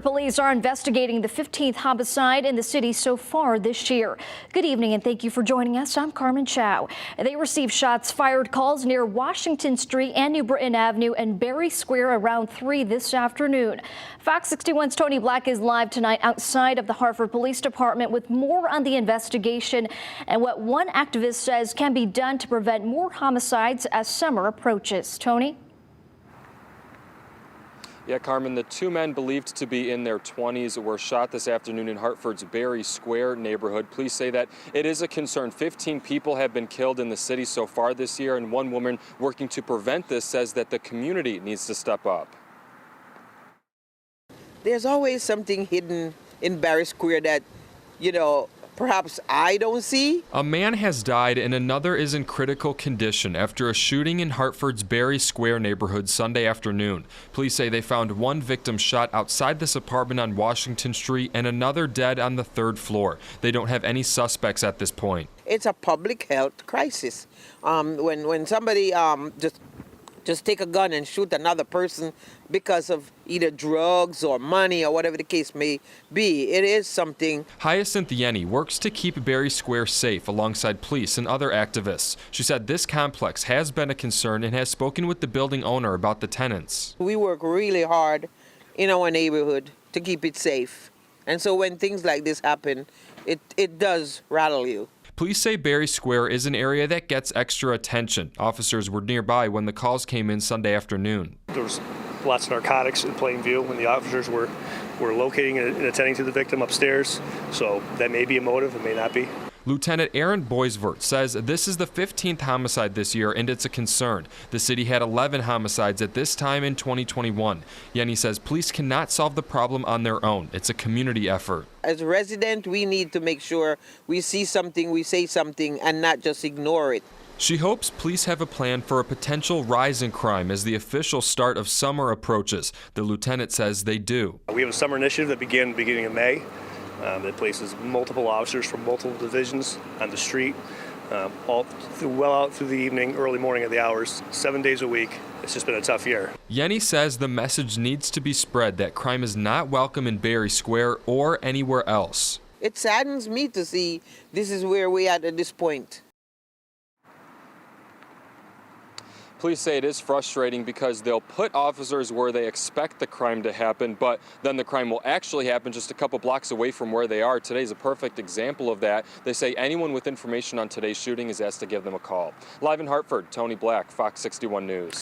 Police are investigating the 15th homicide in the city so far this year. Good evening and thank you for joining us. I'm Carmen Chow. They received shots fired calls near Washington Street and New Britain Avenue and Berry Square around 3 this afternoon. Fox 61's Tony Black is live tonight outside of the Hartford Police Department with more on the investigation and what one activist says can be done to prevent more homicides as summer approaches. Tony? Yeah, Carmen, the two men believed to be in their 20s were shot this afternoon in Hartford's Berry Square neighborhood. Police say that it is a concern. 15 people have been killed in the city so far this year, and one woman working to prevent this says that the community needs to step up. There's always something hidden in Berry Square that, perhaps I don't see. A man has died and another is in critical condition after a shooting in Hartford's Berry Square neighborhood Sunday afternoon. Police say they found one victim shot outside this apartment on Washington Street and another dead on the 3rd floor. They don't have any suspects at this point. It's a public health crisis. When somebody just take a gun and shoot another person because of either drugs or money or whatever the case may be. It is something. Hyacinth Yenny works to keep Berry Square safe alongside police and other activists. She said this complex has been a concern and has spoken with the building owner about the tenants. We work really hard in our neighborhood to keep it safe. And so when things like this happen, it does rattle you. Police say Berry Square is an area that gets extra attention. Officers were nearby when the calls came in Sunday afternoon. There was lots of narcotics in plain view when the officers were locating and attending to the victim upstairs. So that may be a motive, it may not be. Lieutenant Aaron Boisvert says this is the 15th homicide this year and it's a concern. The city had 11 homicides at this time in 2021. Yenny says police cannot solve the problem on their own. It's a community effort. As a resident, we need to make sure we see something, we say something, and not just ignore it. She hopes police have a plan for a potential rise in crime as the official start of summer approaches. The lieutenant says they do. We have a summer initiative that began beginning of May. That places multiple officers from multiple divisions on the street, well out through the evening, early morning of the hours, 7 days a week. It's just been a tough year. Yenny says the message needs to be spread that crime is not welcome in Berry Square or anywhere else. It saddens me to see this is where we are at this point. Police say it is frustrating because they'll put officers where they expect the crime to happen, but then the crime will actually happen just a couple blocks away from where they are. Today's a perfect example of that. They say anyone with information on today's shooting is asked to give them a call. Live in Hartford, Tony Black, Fox 61 News.